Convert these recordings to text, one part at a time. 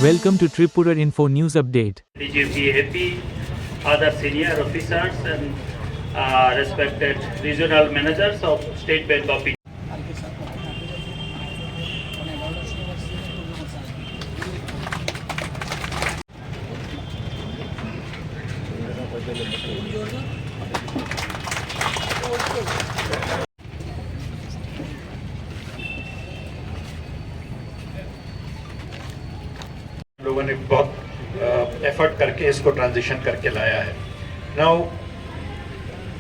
Welcome to Tripura Info News Update. DGP AP, other senior officers and respected regional managers of State Bank of India. लोगों ने बहुत effort करके इसको transition करके लाया है। नाउ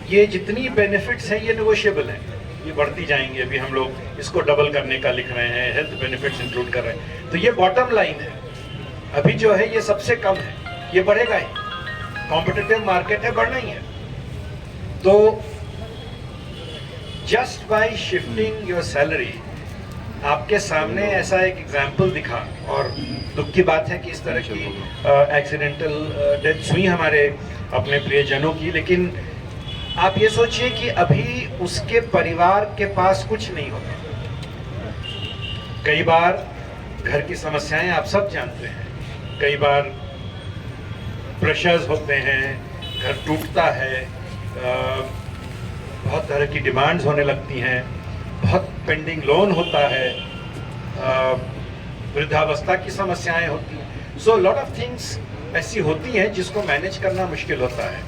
ये जितनी बेनिफिट्स हैं ये नेगोशिएबल हैं, ये बढ़ती जाएंगी। अभी हम लोग इसको डबल करने का लिख रहे हैं, हेल्थ बेनिफिट्स इंक्लूड कर रहे हैं। तो ये बॉटम लाइन है, अभी जो है ये सबसे कम है, ये बढ़ेगा ही। कॉम्पिटिटिव मार्केट है, बढ़ना ही है। तो just by shifting your salary, आपके सामने ऐसा एक एग्जाम्पल दिखा, और दुख की बात है कि इस तरह की एक्सीडेंटल डेथ्स हुई हमारे अपने प्रियजनों की। लेकिन आप ये सोचिए कि अभी उसके परिवार के पास कुछ नहीं होता। कई बार घर की समस्याएं आप सब जानते हैं, कई बार प्रेशर्स होते हैं, घर टूटता है, बहुत तरह की डिमांड्स होने लगती हैं, बहुत पेंडिंग लोन होता है, वृद्धावस्था की समस्याएं होती हैं। सो लॉट ऑफ थिंग्स ऐसी होती हैं जिसको मैनेज करना मुश्किल होता है।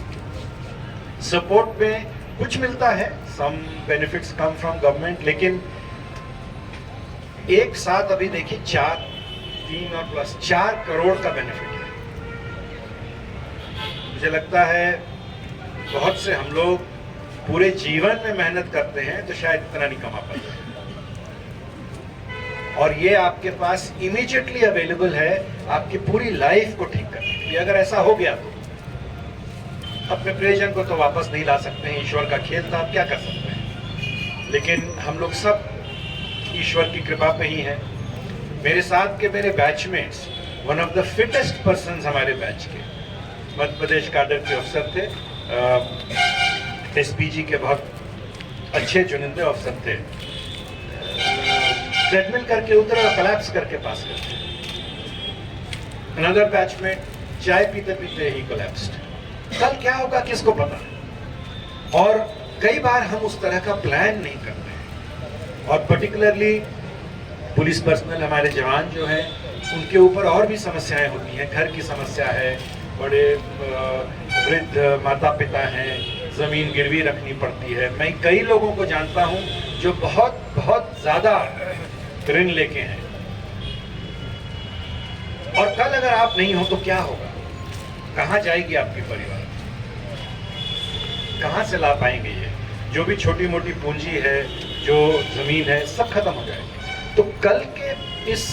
सपोर्ट में कुछ मिलता है, some benefits come from government, लेकिन एक साथ अभी देखिए 3 और प्लस 4 करोड़ का बेनिफिट है। मुझे लगता है बहुत से हम लोग पूरे जीवन में मेहनत करते हैं तो शायद इतना नहीं कमा पाते, और ये आपके पास इमीडिएटली अवेलेबल है आपकी पूरी लाइफ को ठीक करने के लिए। अगर ऐसा हो गया तो अपने प्रियजन को तो वापस नहीं ला सकते हैं, ईश्वर का खेल था, आप क्या कर सकते हैं। लेकिन हम लोग सब ईश्वर की कृपा पे ही हैं। मेरे साथ के मेरे batchmates, one of the fittest persons हमारे बैच के, मध्य प्रदेश काडर के अफसर थे, एसपीजी के बहुत अच्छे चुनिंदे अफसर थे। ट्रेडमिल करके उतरे और कोलैप्स करके पास करते। अनदर बैचमेट चाय पीते पीते ही कोलैप्स्ड। कल क्या होगा किसको पता। और कई बार हम उस तरह का प्लान नहीं करते हैं, और पर्टिकुलरली पुलिस पर्सनल हमारे जवान जो हैं उनके ऊपर और भी समस्याएं होती हैं। घर की समस्या है, बड़े वृद्ध माता पिता हैं, जमीन गिरवी रखनी पड़ती है। मैं कई लोगों को जानता हूं जो बहुत बहुत ज्यादा ऋण लेके हैं, और कल अगर आप नहीं हो तो क्या होगा, कहां जाएगी आपकी परिवार, कहां से ला पाएंगे। ये जो भी छोटी मोटी पूंजी है, जो जमीन है, सब खत्म हो जाएगी। तो कल के इस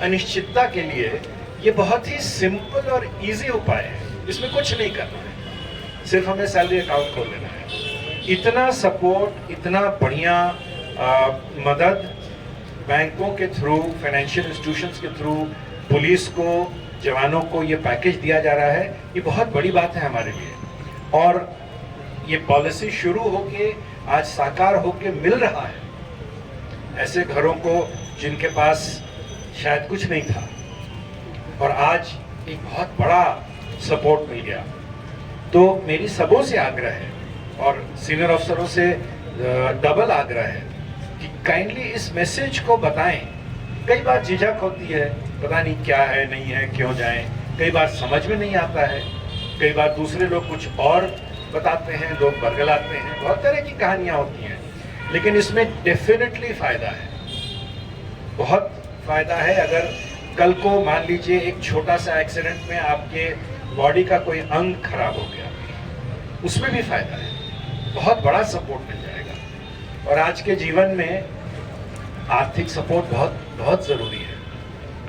अनिश्चितता के लिए ये बहुत ही सिंपल और इजी उपाय है। इसमें कुछ नहीं करना है, सिर्फ हमें सैलरी अकाउंट खोल लेना है। इतना सपोर्ट, इतना बढ़िया मदद बैंकों के थ्रू, फाइनेंशियल इंस्टीट्यूशंस के थ्रू, पुलिस को, जवानों को ये पैकेज दिया जा रहा है, ये बहुत बड़ी बात है हमारे लिए। और ये पॉलिसी शुरू होके आज साकार होके मिल रहा है ऐसे घरों को जिनके पास शायद कुछ नहीं था, और आज एक बहुत बड़ा सपोर्ट मिल गया। तो मेरी सबों से आग्रह है, और सीनियर अफसरों से डबल आग्रह है कि काइंडली इस मैसेज को बताएं। कई बार झिझक होती है, पता नहीं क्या है, नहीं है, क्यों जाएं। कई बार समझ में नहीं आता है, कई बार दूसरे लोग कुछ और बताते हैं, लोग बरगलाते हैं, बहुत तरह की कहानियां होती हैं। लेकिन इसमें डेफिनेटली फायदा है, बहुत फायदा है। अगर कल को मान लीजिए एक छोटा सा एक्सीडेंट में आपके बॉडी का कोई अंग खराब हो गया, उसमें भी फायदा है, बहुत बड़ा सपोर्ट मिल जाएगा। और आज के जीवन में आर्थिक सपोर्ट बहुत बहुत ज़रूरी है।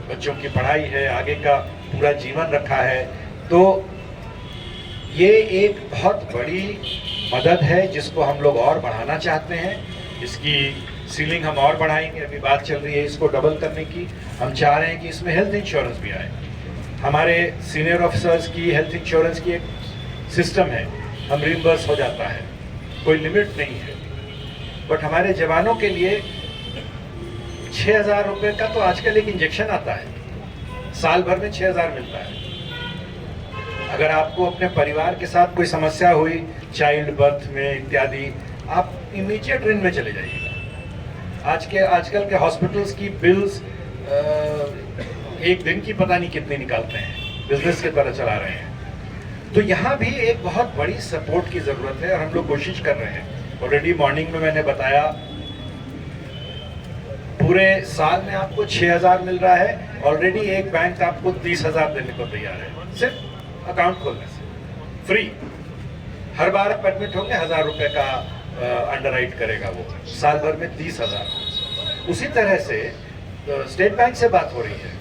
बच्चों की पढ़ाई है, आगे का पूरा जीवन रखा है, तो ये एक बहुत बड़ी मदद है जिसको हम लोग और बढ़ाना चाहते हैं। इसकी सीलिंग हम और बढ़ाएंगे, अभी बात चल रही है इसको डबल करने की। हम चाह रहे हैं कि इसमें हेल्थ इंश्योरेंस भी आए। हमारे सीनियर ऑफिसर्स की हेल्थ इंश्योरेंस की एक सिस्टम है, हम रिम्बर्स हो जाता है, कोई लिमिट नहीं है। बट हमारे जवानों के लिए 6,000 रुपये का तो आजकल एक इंजेक्शन आता है, साल भर में 6,000 मिलता है। अगर आपको अपने परिवार के साथ कोई समस्या हुई चाइल्ड बर्थ में इत्यादि, आप इमीडिएट ऋण में चले जाइएगा। आजकल के हॉस्पिटल्स की बिल्स एक दिन की पता नहीं कितनी निकालते हैं, बिजनेस के द्वारा चला रहे हैं। तो यहाँ भी एक बहुत बड़ी सपोर्ट की ज़रूरत है और हम लोग कोशिश कर रहे हैं। ऑलरेडी मॉर्निंग में मैंने बताया, पूरे साल में आपको 6,000 मिल रहा है। ऑलरेडी एक बैंक आपको 30,000 देने को तैयार है, सिर्फ अकाउंट खोलने से फ्री। हर बार आप एडमिट होंगे 1,000 रुपये का अंडरराइट करेगा वो, साल भर में 30,000। उसी तरह से स्टेट बैंक से बात हो रही है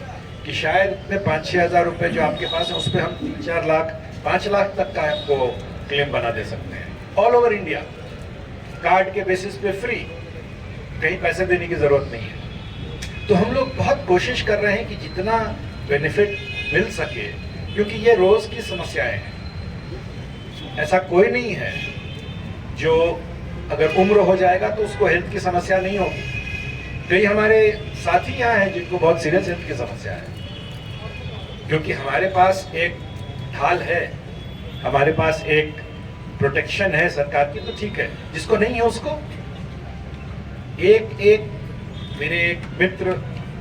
कि शायद इतने 5-6 हज़ार रुपये जो आपके पास है उस पर हम 3-4 लाख 5 लाख तक का आपको क्लेम बना दे सकते हैं। ऑल ओवर इंडिया कार्ड के बेसिस पे फ्री, कहीं पैसे देने की ज़रूरत नहीं है। तो हम लोग बहुत कोशिश कर रहे हैं कि जितना बेनिफिट मिल सके, क्योंकि ये रोज़ की समस्याएं हैं। ऐसा कोई नहीं है जो अगर उम्र हो जाएगा तो उसको हेल्थ की समस्या नहीं होगी। कई हमारे साथी यहाँ हैं जिनको बहुत सीरियस हेल्थ की समस्या है, क्योंकि हमारे पास एक ढाल है, हमारे पास एक प्रोटेक्शन है सरकार की, तो ठीक है। जिसको नहीं है उसको एक मेरे एक मित्र,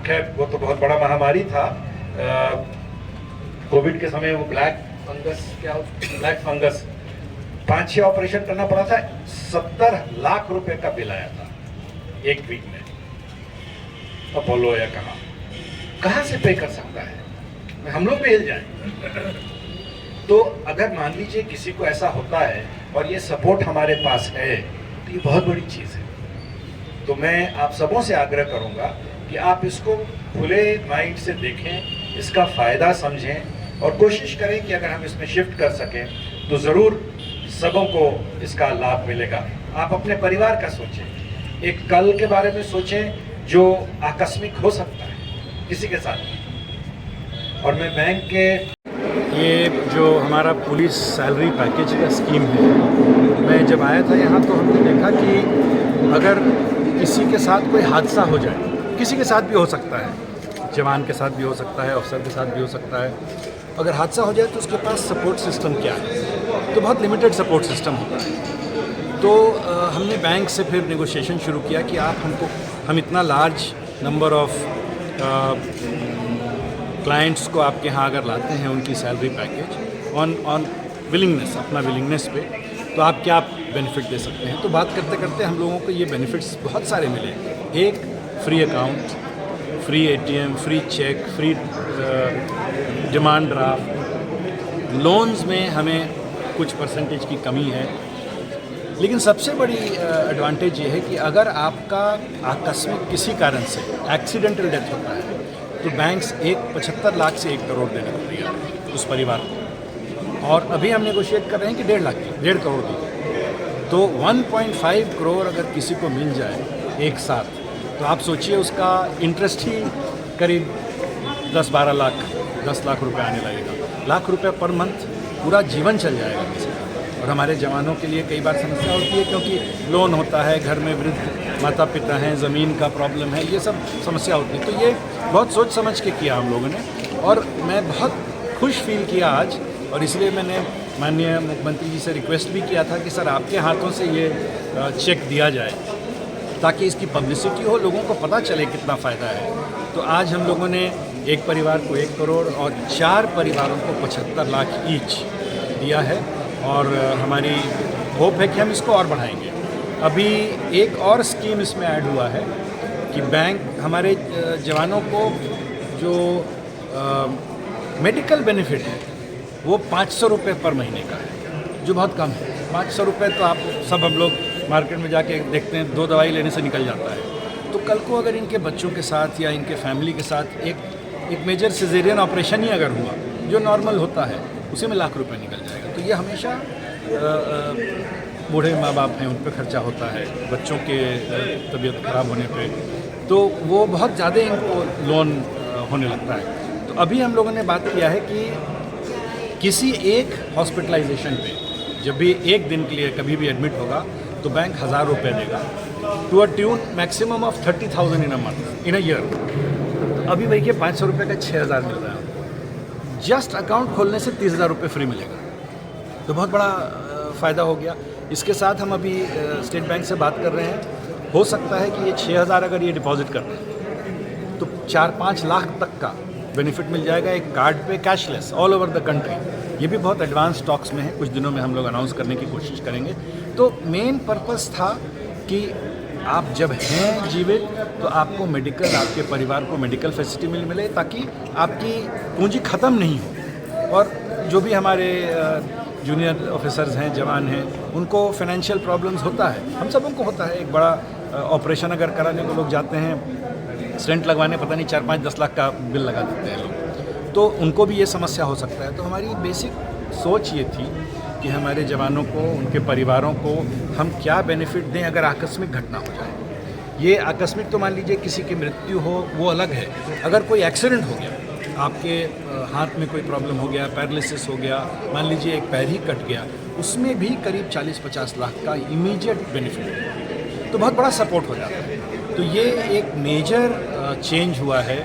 खैर वो तो बहुत बड़ा महामारी था कोविड के समय, वो ब्लैक फंगस 5-6 ऑपरेशन करना पड़ा था। 70 लाख रुपए का बिल आया था एक वीक में। अपोलो या कहाँ से पे कर सकता है, हम लोग भी हिल जाएं। तो अगर मान लीजिए किसी को ऐसा होता है और ये सपोर्ट हमारे पास है तो ये बहुत बड़ी चीज़ है। तो मैं आप सबों से आग्रह करूंगा कि आप इसको खुले माइंड से देखें, इसका फ़ायदा समझें और कोशिश करें कि अगर हम इसमें शिफ्ट कर सकें तो ज़रूर सबों को इसका लाभ मिलेगा। आप अपने परिवार का सोचें, एक कल के बारे में सोचें जो आकस्मिक हो सकता है किसी के साथ। और मैं बैंक के ये जो हमारा पुलिस सैलरी पैकेज का स्कीम है, मैं जब आया था यहाँ तो हमने देखा कि अगर किसी के साथ कोई हादसा हो जाए, किसी के साथ भी हो सकता है, जवान के साथ भी हो सकता है, अफसर के साथ भी हो सकता है, अगर हादसा हो जाए तो उसके पास सपोर्ट सिस्टम क्या है, तो बहुत लिमिटेड सपोर्ट सिस्टम होता है। तो हमने बैंक से फिर नेगोशिएशन शुरू किया कि हम इतना लार्ज नंबर ऑफ क्लाइंट्स को आपके यहाँ अगर लाते हैं उनकी सैलरी पैकेज ऑन विलिंगनेस, अपना विलिंगनेस पे, तो आप क्या बेनिफिट दे सकते हैं। तो बात करते करते हम लोगों को ये बेनिफिट्स बहुत सारे मिले। एक free account, free ATM, free check, free demand draft, loans में हमें कुछ परसेंटेज की कमी है। लेकिन सबसे बड़ी एडवांटेज ये है कि अगर आपका आकस्मिक किसी कारण से एक्सीडेंटल डेथ होता है तो बैंक्स 75 लाख से 1 करोड़ देने को तैयार है उस परिवार को। और अभी हम नेगोशिएट कर रहे हैं कि 1.5 करोड़ की। तो 1.5 करोड़ अगर किसी को मिल जाए एक साथ, तो आप सोचिए उसका इंटरेस्ट ही करीब 10-12 लाख, 10 लाख रुपए आने लगेगा। लाख रुपए पर मंथ, पूरा जीवन चल जाएगा किसी का। और हमारे जवानों के लिए कई बार समस्या होती है क्योंकि लोन होता है, घर में वृद्ध माता पिता हैं, ज़मीन का प्रॉब्लम है, ये सब समस्या होती है। तो ये बहुत सोच समझ के किया हम लोगों ने और मैं बहुत खुश फील किया आज। और इसलिए मैंने माननीय मुख्यमंत्री जी से रिक्वेस्ट भी किया था कि सर आपके हाथों से ये चेक दिया जाए ताकि इसकी पब्लिसिटी हो, लोगों को पता चले कितना फ़ायदा है। तो आज हम लोगों ने एक परिवार को 1 करोड़ और 4 परिवारों को 75 लाख ईच दिया है। और हमारी होप है कि हम इसको और बढ़ाएंगे। अभी एक और स्कीम इसमें ऐड हुआ है कि बैंक हमारे जवानों को जो मेडिकल बेनिफिट है वो 500 रुपये पर महीने का है, जो बहुत कम है। 500 रुपये तो आप सब हम लोग मार्केट में जाके देखते हैं 2 दवाई लेने से निकल जाता है। तो कल को अगर इनके बच्चों के साथ या इनके फैमिली के साथ एक मेजर सिजेरियन ऑपरेशन ही अगर हुआ जो नॉर्मल होता है, उसी में लाख रुपए निकल जाएगा। तो ये हमेशा बूढ़े माँ बाप हैं, उन पर खर्चा होता है, बच्चों के तबीयत ख़राब होने पे, तो वो बहुत ज़्यादा इनको लोन होने लगता है। तो अभी हम लोगों ने बात किया है कि किसी एक हॉस्पिटलाइजेशन पे जब भी एक दिन के लिए कभी भी एडमिट होगा तो बैंक 1000 रुपये देगा, to a tune maximum of 30,000 in a month, in a year. अभी देखिए 500 रुपये का 6000 मिल रहा है। जस्ट अकाउंट खोलने से 30,000 रुपये फ्री मिलेगा। तो बहुत बड़ा फ़ायदा हो गया। इसके साथ हम अभी स्टेट बैंक से बात कर रहे हैं, हो सकता है कि ये 6,000 अगर ये डिपॉजिट कर रहे हैं तो 4-5 लाख तक का बेनिफिट मिल जाएगा एक कार्ड पे cashless all over the country. ये भी बहुत एडवांस स्टॉक्स में है, कुछ दिनों में हम लोग अनाउंस करने की कोशिश करेंगे। तो मेन पर्पस था कि आप जब हैं जीवित तो आपको मेडिकल, आपके परिवार को मेडिकल फैसिलिटी मिले ताकि आपकी पूंजी ख़त्म नहीं हो। और जो भी हमारे जूनियर ऑफिसर्स हैं, जवान हैं, उनको फाइनेंशियल प्रॉब्लम्स होता है, हम सब उनको होता है। एक बड़ा ऑपरेशन अगर कराने को लोग जाते हैं, स्टेंट लगवाने पता नहीं 4-5-10 लाख का बिल लगा देते हैं लोग, तो उनको भी ये समस्या हो सकता है। तो हमारी बेसिक सोच ये थी कि हमारे जवानों को, उनके परिवारों को हम क्या बेनिफिट दें अगर आकस्मिक घटना हो जाए। ये आकस्मिक तो मान लीजिए किसी की मृत्यु हो, वो अलग है। अगर कोई एक्सीडेंट हो गया, आपके हाथ में कोई प्रॉब्लम हो गया, पैरालिसिस हो गया, मान लीजिए एक पैर ही कट गया, उसमें भी करीब 40-50 लाख का इमीडिएट बेनिफिट है, तो बहुत बड़ा सपोर्ट हो जाता है। तो ये एक मेजर चेंज हुआ है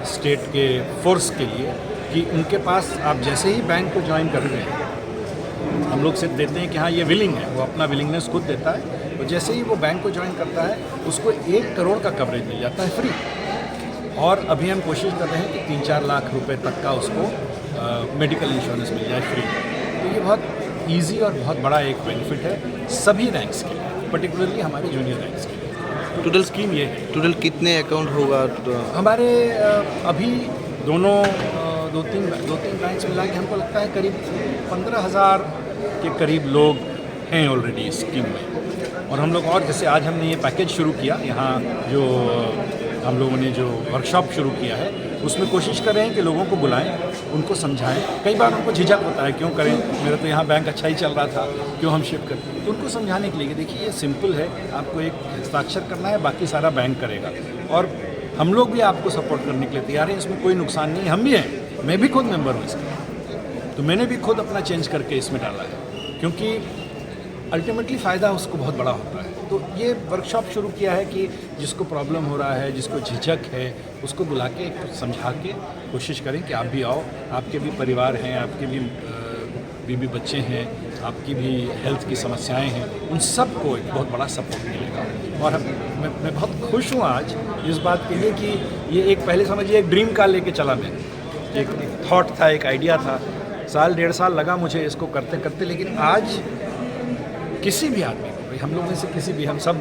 स्टेट के फोर्स के लिए कि उनके पास आप जैसे ही बैंक को ज्वाइन कर रहे हैं, हम लोग सिर्फ देते हैं कि हाँ ये विलिंग है, वो अपना विलिंगनेस खुद देता है, तो जैसे ही वो बैंक को ज्वाइन करता है उसको 1 करोड़ का कवरेज मिल जाता है फ्री। और अभी हम कोशिश कर रहे हैं कि 3-4 लाख रुपए तक का उसको मेडिकल इंश्योरेंस मिल जाए फ्री। तो ये बहुत इजी और बहुत बड़ा एक बेनिफिट है सभी रैंक्स के लिए, पर्टिकुलरली हमारे जूनियर रैंक्स के लिए। टोटल स्कीम ये है। टोटल कितने अकाउंट होगा? हमारे अभी दो तीन बैंक्स मिला के हमको लगता है करीब 15,000 के करीब लोग हैं ऑलरेडी इस स्कीम में। और हम लोग और जैसे आज हमने ये पैकेज शुरू किया, यहाँ जो हम लोगों ने जो वर्कशॉप शुरू किया है उसमें कोशिश कर रहे हैं कि लोगों को बुलाएं, उनको समझाएं। कई बार उनको झिझक होता है, क्यों करें, मेरा तो यहाँ बैंक अच्छा ही चल रहा था, क्यों हम शिफ्ट करें। तो उनको समझाने के लिए देखिए ये सिंपल है, आपको एक हस्ताक्षर करना है, बाकी सारा बैंक करेगा। और हम लोग भी आपको सपोर्ट करने के लिए तैयार हैं, इसमें कोई नुकसान नहीं है। हम भी हैं, मैं भी खुद मेंबर हूँ इसका, तो मैंने भी खुद अपना चेंज करके इसमें डाला है, क्योंकि अल्टीमेटली फ़ायदा उसको बहुत बड़ा होता है। तो ये वर्कशॉप शुरू किया है कि जिसको प्रॉब्लम हो रहा है, जिसको झिझक है, उसको बुला के समझा के कोशिश करें कि आप भी आओ, आपके भी परिवार हैं, आपके भी बीवी बच्चे हैं, आपकी भी हेल्थ की समस्याएं हैं, उन सब को एक बहुत बड़ा सपोर्ट मिलेगा। और मैं बहुत खुश हूँ आज इस बात के लिए कि ये एक पहले समझिए एक ड्रीम कार लेके चला मैं, एक थॉट था, एक आइडिया था, 1-1.5 साल लगा मुझे इसको करते करते, लेकिन आज किसी भी आदमी को, हम लोग में से किसी भी, हम सब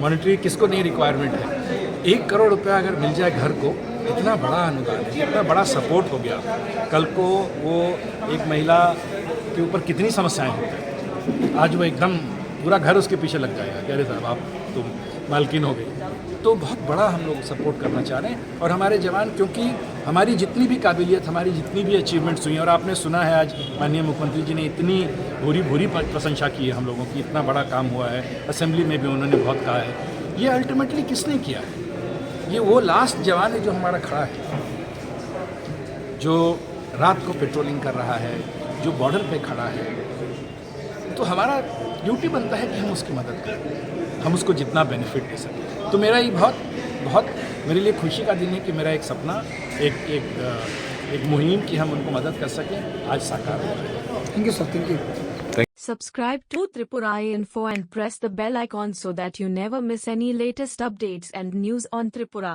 मॉनेटरी किसको नहीं रिक्वायरमेंट है, 1 करोड़ रुपया अगर मिल जाए घर को, इतना बड़ा अनुदान है, इतना बड़ा सपोर्ट हो गया। कल को वो एक महिला के ऊपर कितनी समस्याएं होती हैं, आज वो एकदम पूरा घर उसके पीछे लग जाएगा कि अरे साहब आप तो मालकिन हो गई। तो बहुत बड़ा हम लोग सपोर्ट करना चाह रहे हैं। और हमारे जवान, क्योंकि हमारी जितनी भी काबिलियत, हमारी जितनी भी अचीवमेंट्स हुई हैं, और आपने सुना है आज माननीय मुख्यमंत्री जी ने इतनी भूरी प्रशंसा की है हम लोगों की, इतना बड़ा काम हुआ है, असेंबली में भी उन्होंने बहुत कहा है, ये अल्टीमेटली किसने किया है? ये वो लास्ट जवान है जो हमारा खड़ा है, जो रात को पेट्रोलिंग कर रहा है, जो बॉर्डर पे खड़ा है। तो हमारा ड्यूटी बनता है कि हम उसकी मदद करें, हम उसको जितना बेनिफिट दे सकें। तो मेरा ये बहुत मेरे लिए खुशी का दिन है कि मेरा एक सपना, एक मुहिम कि हम उनको मदद कर सकें, आज साकार हो रहा है। Thank you sir, thank you. Subscribe to Tripura Info and press the bell icon so that you never miss any latest updates and news on Tripura.